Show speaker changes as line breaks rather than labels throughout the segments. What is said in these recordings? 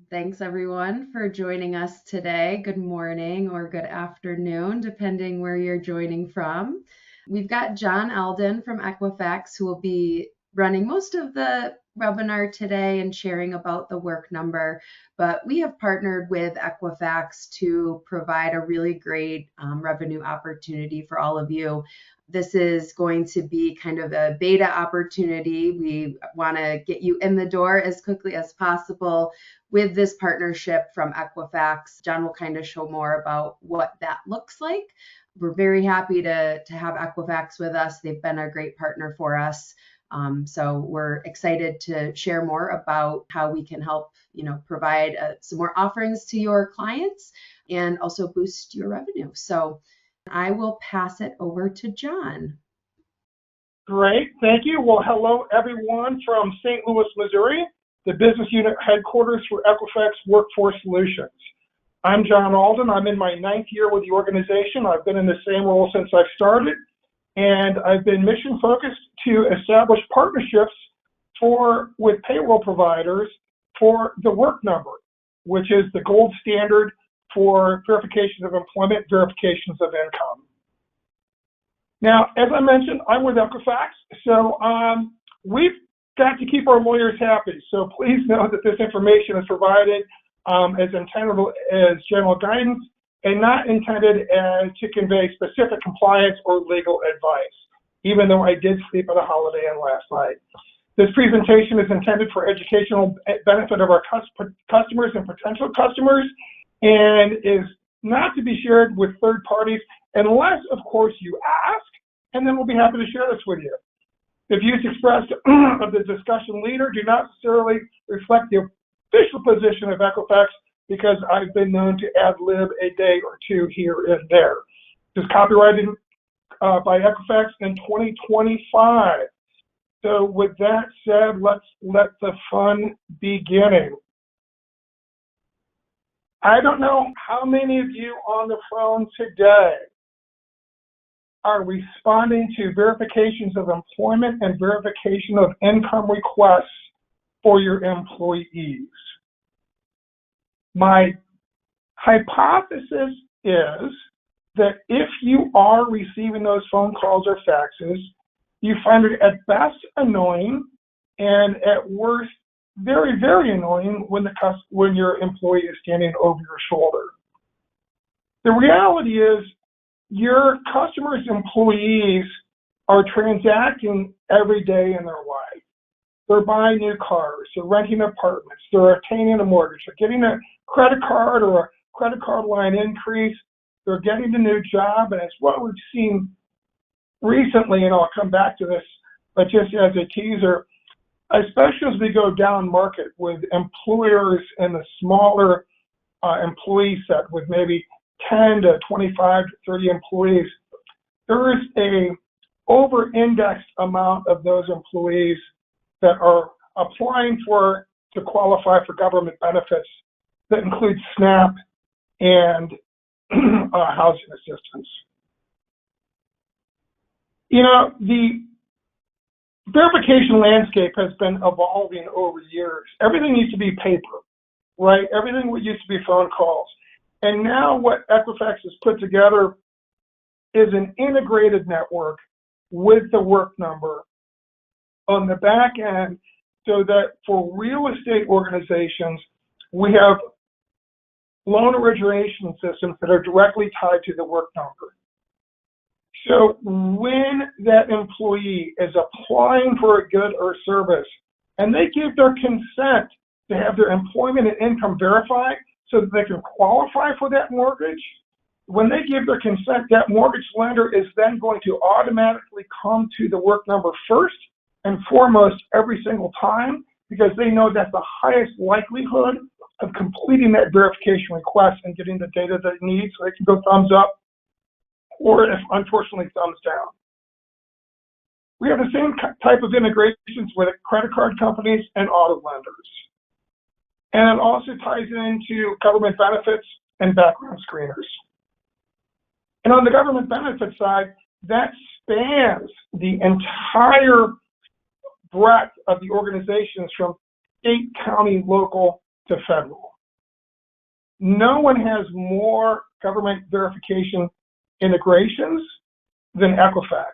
Thanks everyone for joining us today. Good morning or good afternoon, depending where you're joining from. We've got John Alden from Equifax who will be running most of the webinar today and sharing about the work number. But we have partnered with Equifax to provide a really great revenue opportunity for all of you. This is going to be kind of a beta opportunity. We want to get you in the door as quickly as possible with this partnership from Equifax. John will kind of show more about what that looks like. We're very happy to have Equifax with us. They've been a great partner for us. So we're excited to share more about how we can help, provide some more offerings to your clients and also boost your revenue. So I will pass it over to John.
Great, thank you. Well, hello everyone from St. Louis, Missouri, the business unit headquarters for Equifax Workforce Solutions. I'm John Alden. I'm in my 9th year with the organization. I've been in the same role since I started, and I've been mission focused to establish partnerships with payroll providers for the work number, which is the gold standard for verification of employment, verifications of income. Now, as I mentioned, I'm with Equifax, so we've got to keep our lawyers happy. So please know that this information is provided as intended as general guidance and not intended to convey specific compliance or legal advice, even though I did sleep at a Holiday Inn last night. This presentation is intended for educational benefit of our customers and potential customers, and is not to be shared with third parties unless, of course, you ask, and then we'll be happy to share this with you. The views expressed of the discussion leader do not necessarily reflect the official position of Equifax, because I've been known to ad-lib a day or two here and there. This is copyrighted by Equifax in 2025. So with that said, let's let the fun begin. I don't know how many of you on the phone today are responding to verifications of employment and verification of income requests for your employees. My hypothesis is that if you are receiving those phone calls or faxes, you find it at best annoying and at worst very, very annoying when your employee is standing over your shoulder. The reality is your customers' employees are transacting every day in their life. They're buying new cars, they're renting apartments, they're obtaining a mortgage, they're getting a credit card or a credit card line increase, they're getting a new job, and it's what we've seen recently, and I'll come back to this, but just as a teaser, especially as we go down market with employers in the smaller employee set with maybe 10 to 25 to 30 employees, there is a over-indexed amount of those employees that are applying to qualify for government benefits that include SNAP and housing assistance. The verification landscape has been evolving over years. Everything used to be paper, right? Everything used to be phone calls. And now what Equifax has put together is an integrated network with the work number on the back end, so that for real estate organizations, we have loan origination systems that are directly tied to the work number. So when that employee is applying for a good or service and they give their consent to have their employment and income verified so that they can qualify for that mortgage, when they give their consent, that mortgage lender is then going to automatically come to the work number first and foremost every single time, because they know that's the highest likelihood of completing that verification request and getting the data that it needs, so they can go thumbs up, or if unfortunately thumbs down. We have the same type of integrations with credit card companies and auto lenders. And it also ties into government benefits and background screeners. And on the government benefit side, that spans the entire breadth of the organizations from state, county, local, to federal. No one has more government verification integrations than Equifax.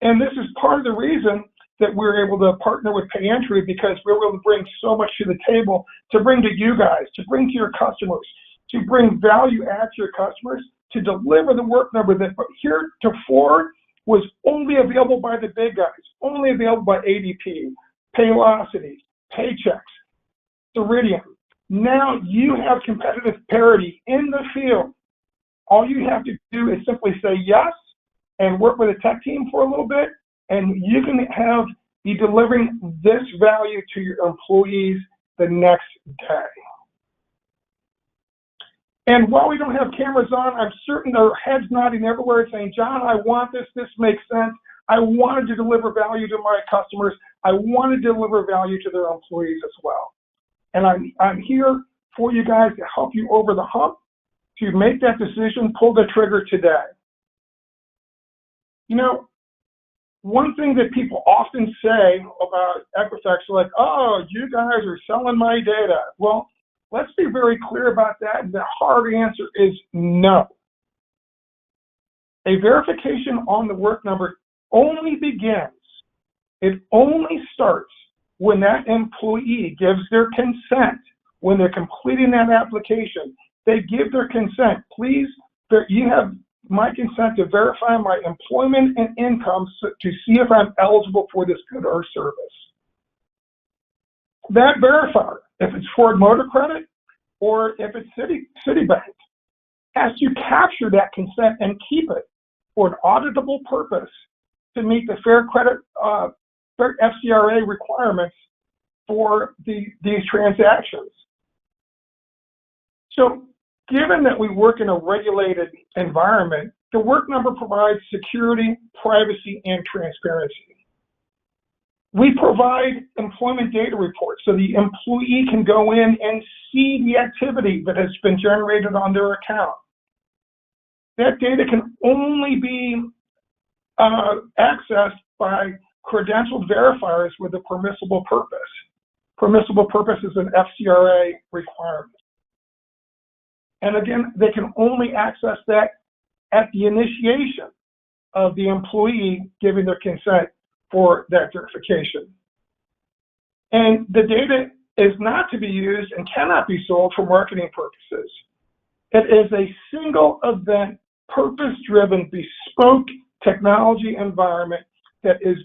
And this is part of the reason that we're able to partner with PayEntry, because we're able to bring so much to the table, to bring to you guys, to bring to your customers, to bring value add to your customers, to deliver the work number that heretofore was only available by the big guys, only available by ADP, Paylocity, Paychex, Ceridian. Now you have competitive parity in the field. All you have to do is simply say yes and work with a tech team for a little bit, and you can be delivering this value to your employees the next day. And while we don't have cameras on, I'm certain there are heads nodding everywhere saying, John, I want this. This makes sense. I wanted to deliver value to my customers. I want to deliver value to their employees as well. And I'm here for you guys to help you over the hump, to make that decision, pull the trigger today. You know, one thing that people often say about Equifax, like, oh, you guys are selling my data. Well, let's be very clear about that. And the hard answer is no. A verification on the work number only begins, it only starts when that employee gives their consent. When they're completing that application, they give their consent. Please, you have my consent to verify my employment and income to see if I'm eligible for this good or service. That verifier, if it's Ford Motor Credit or if it's Citibank, has to capture that consent and keep it for an auditable purpose to meet the fair FCRA requirements for these transactions. So given that we work in a regulated environment, the work number provides security, privacy, and transparency. We provide employment data reports so the employee can go in and see the activity that has been generated on their account. That data can only be accessed by credentialed verifiers with a permissible purpose. Permissible purpose is an FCRA requirement. And again, they can only access that at the initiation of the employee giving their consent for that verification. And the data is not to be used and cannot be sold for marketing purposes. It is a single event, purpose-driven, bespoke technology environment that is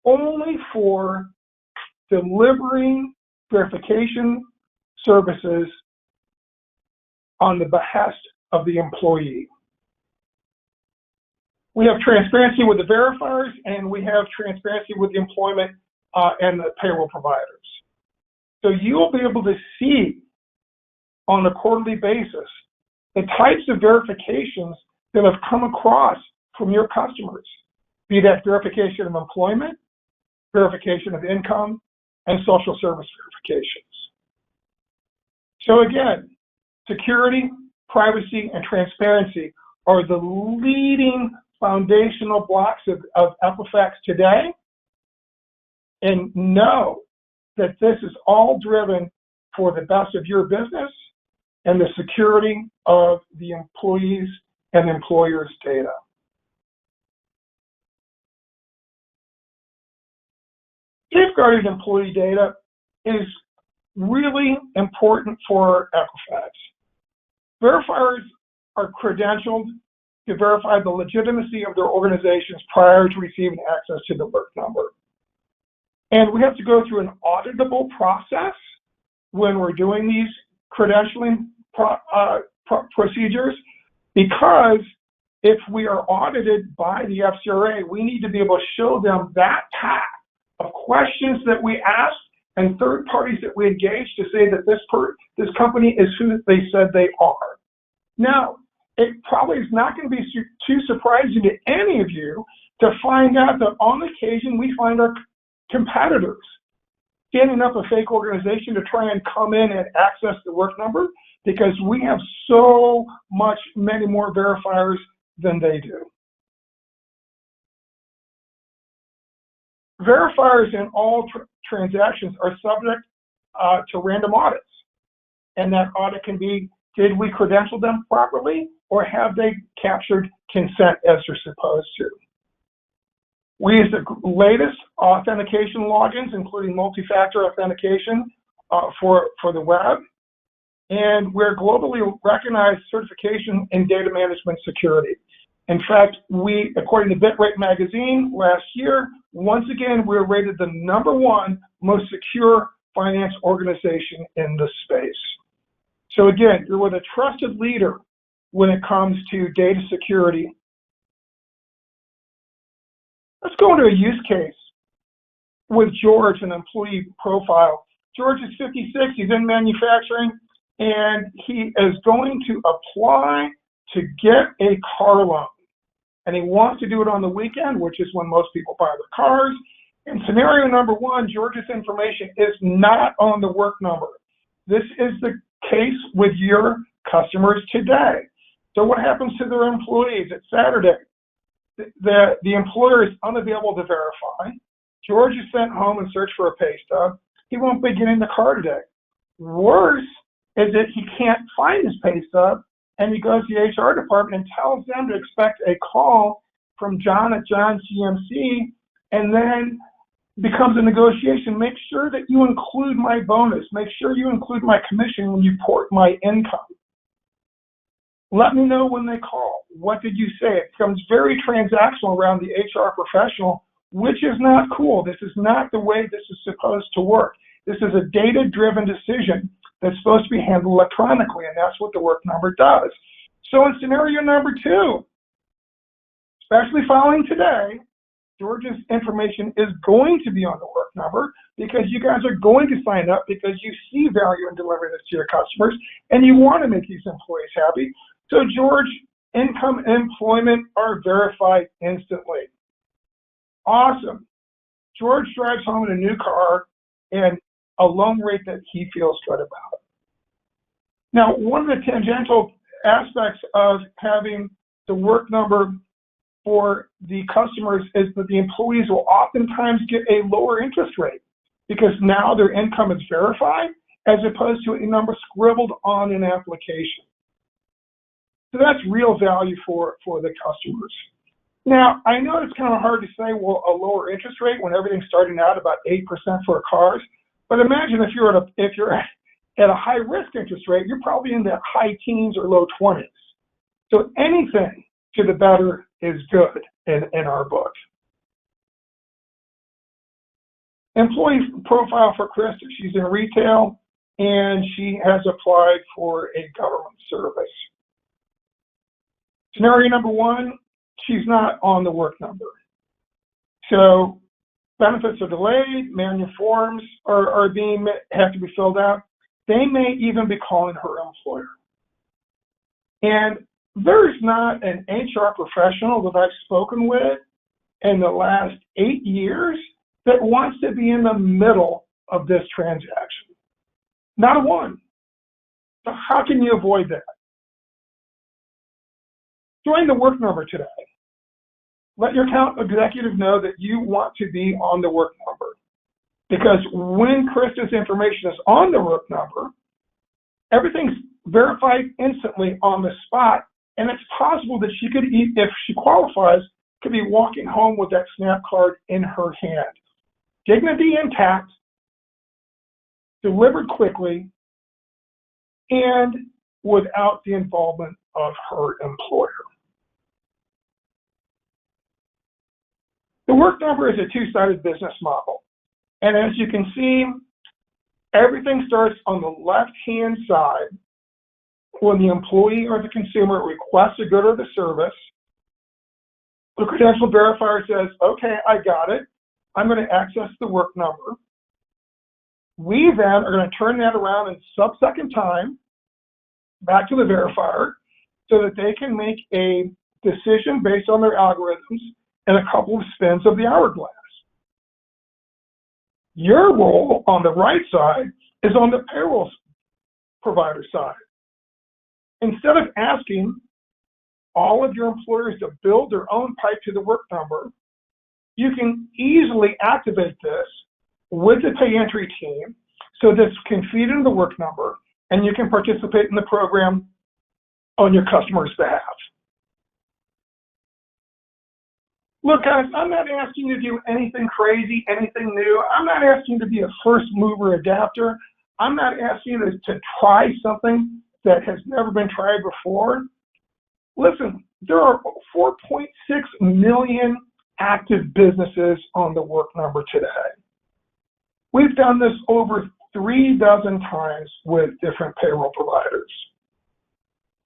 only for delivering verification services on the behest of the employee. We have transparency with the verifiers, and we have transparency with the employment and the payroll providers. So you will be able to see on a quarterly basis the types of verifications that have come across from your customers, be that verification of employment, verification of income, and social service verifications. So again, security, privacy, and transparency are the leading foundational blocks of Equifax today. And know that this is all driven for the best of your business and the security of the employees and employers' data. Safeguarding employee data is really important for Equifax. Verifiers are credentialed to verify the legitimacy of their organizations prior to receiving access to the work number. And we have to go through an auditable process when we're doing these credentialing procedures, because if we are audited by the FCRA, we need to be able to show them that path of questions that we ask and third parties that we engage to say that this company is who they said they are. Now, it probably is not going to be too surprising to any of you to find out that on occasion we find our competitors standing up a fake organization to try and come in and access the work number, because we have so many more verifiers than they do. Verifiers in all transactions are subject to random audits. And that audit can be, did we credential them properly, or have they captured consent as they're supposed to? We use the latest authentication logins, including multi-factor authentication for the web. And we're globally recognized certification in data management security. In fact, we, according to Bitrate magazine last year, once again, we were rated the #1 most secure finance organization in the space. So again, you're with a trusted leader when it comes to data security. Let's go into a use case with George, an employee profile. George is 56, he's in manufacturing, and he is going to apply to get a car loan. And he wants to do it on the weekend, which is when most people buy their cars. And scenario number 1, George's information is not on the work number. This is the case with your customers today. So what happens to their employees? It's Saturday. The employer is unavailable to verify. George is sent home and searched for a pay stub. He won't be getting the car today. Worse is that he can't find his pay stub, and he goes to the HR department and tells them to expect a call from John at John's GMC, and then becomes a negotiation. Make sure that you include my bonus. Make sure you include my commission when you port my income. Let me know when they call. What did you say? It becomes very transactional around the HR professional, which is not cool. This is not the way this is supposed to work. This is a data-driven decision that's supposed to be handled electronically, and that's what the work number does. So in scenario number 2, especially following today, George's information is going to be on the work number because you guys are going to sign up because you see value in delivering this to your customers and you want to make these employees happy. So George, income and employment are verified instantly. Awesome. George drives home in a new car and a loan rate that he feels good about. Now, one of the tangential aspects of having the work number for the customers is that the employees will oftentimes get a lower interest rate because now their income is verified as opposed to a number scribbled on an application. So that's real value for the customers. Now, I know it's kind of hard to say, well, a lower interest rate when everything's starting out about 8% for cars, but imagine if you're at a high risk interest rate, you're probably in the high teens or low 20s. So anything to the better is good in our book. Employee profile for Krista. She's in retail and she has applied for a government service. Scenario number 1, she's not on the work number. So benefits are delayed, manual forms have to be filled out. They may even be calling her employer. And there's not an HR professional that I've spoken with in the last 8 years that wants to be in the middle of this transaction. Not a one. So how can you avoid that? Join the work number today. Let your account executive know that you want to be on the work number. Because when Krista's information is on the work number, everything's verified instantly on the spot, and it's possible that she could, if she qualifies, could be walking home with that SNAP card in her hand. Dignity intact, delivered quickly, and without the involvement of her employer. The work number is a two-sided business model. And as you can see, everything starts on the left-hand side when the employee or the consumer requests a good or the service. The credential verifier says, okay, I got it. I'm going to access the work number. We then are going to turn that around in sub-second time back to the verifier so that they can make a decision based on their algorithms and a couple of spins of the hourglass. Your role on the right side is on the payroll provider side. Instead of asking all of your employers to build their own pipe to the work number, you can easily activate this with the pay entry team So this can feed into the work number, and you can participate in the program on your customer's behalf. Look, guys, I'm not asking you to do anything crazy, anything new. I'm not asking you to be a first mover adapter. I'm not asking you to try something that has never been tried before. Listen, there are 4.6 million active businesses on the work number today. We've done this over 3 dozen times with different payroll providers.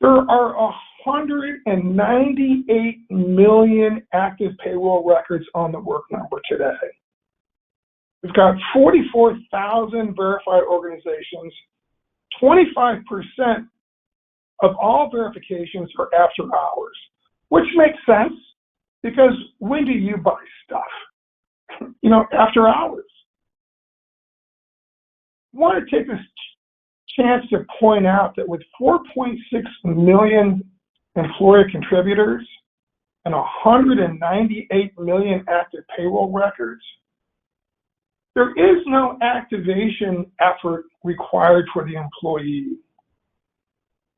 There are 198 million active payroll records on the work number today. We've got 44,000 verified organizations. 25% of all verifications are after hours, which makes sense because when do you buy stuff? After hours. I want to take this chance to point out that with 4.6 million employer contributors and 198 million active payroll records, there is no activation effort required for the employee.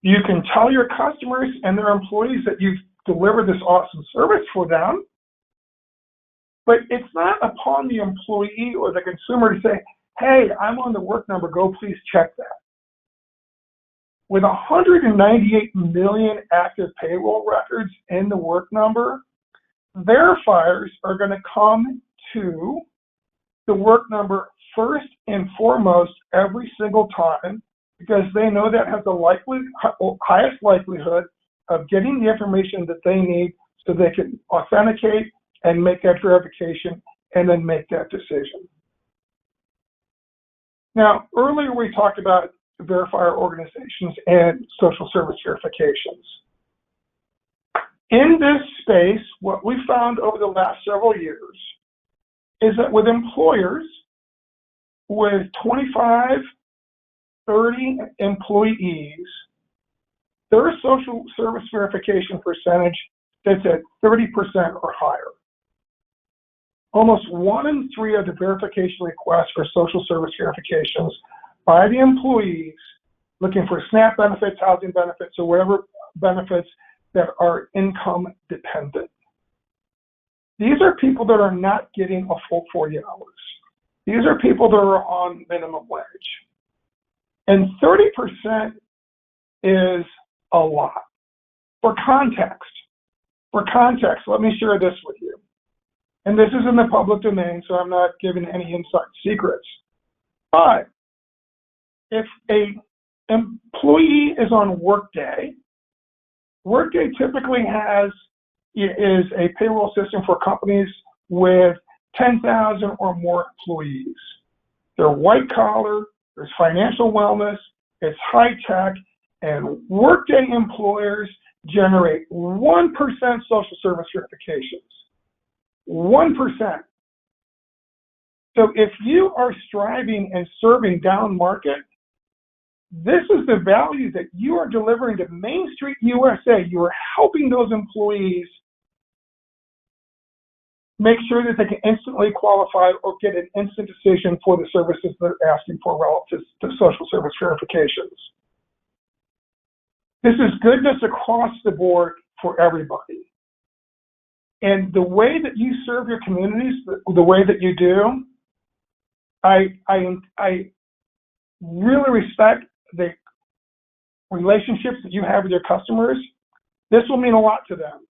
You can tell your customers and their employees that you've delivered this awesome service for them, but it's not upon the employee or the consumer to say, hey, I'm on the work number, go please check that. With 198 million active payroll records in the work number, verifiers are going to come to the work number first and foremost every single time because they know that has the highest likelihood of getting the information that they need so they can authenticate and make that verification and then make that decision. Now, earlier we talked about verifier organizations and social service verifications. In this space, what we found over the last several years is that with employers with 25, 30 employees, their social service verification percentage sits at 30% or higher. Almost 1 in 3 of the verification requests for social service verifications by the employees looking for SNAP benefits, housing benefits, or whatever benefits that are income dependent. These are people that are not getting a full 40 hours. These are people that are on minimum wage. And 30% is a lot. For context, let me share this with you. And this is in the public domain, so I'm not giving any inside secrets. But if an employee is on Workday typically is a payroll system for companies with 10,000 or more employees. They're white collar, there's financial wellness, it's high tech, and Workday employers generate 1% social service verifications. 1%. So if you are striving and serving down market, this is the value that you are delivering to Main Street USA. You are helping those employees make sure that they can instantly qualify or get an instant decision for the services they're asking for relative to social service verifications. This is goodness across the board for everybody. And the way that you serve your communities, the way that you do, I really respect the relationships that you have with your customers. This will mean a lot to them.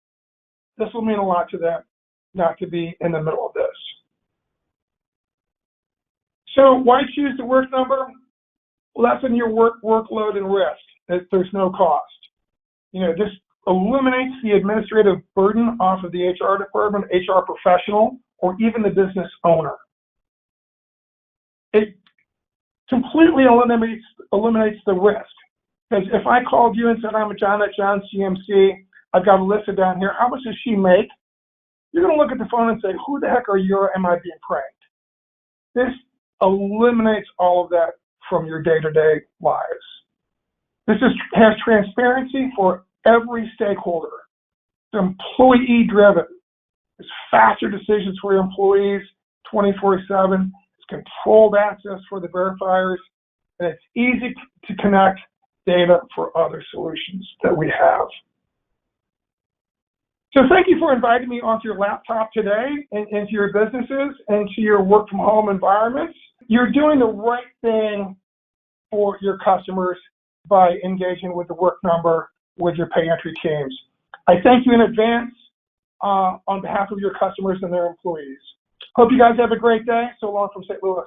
This will mean a lot to them not to be in the middle of this. So why choose the work number? Lessen your workload and risk. There's no cost. This eliminates the administrative burden off of the HR department, HR professional, or even the business owner. It completely eliminates the risk. Because if I called you and said, I'm John at John CMC, I've got a listed down here, how much does she make? You're going to look at the phone and say, who the heck are you, or am I being pranked? This eliminates all of that from your day-to-day lives. This has transparency for every stakeholder. It's employee-driven. It's faster decisions for your employees 24/7. It's controlled access for the verifiers, and it's easy to connect data for other solutions that we have. So thank you for inviting me onto your laptop today and into your businesses and to your work from home environments. You're doing the right thing for your customers by engaging with the Work Number with your pay entry teams. I thank you in advance on behalf of your customers and their employees. Hope you guys have a great day. So long from St. Louis.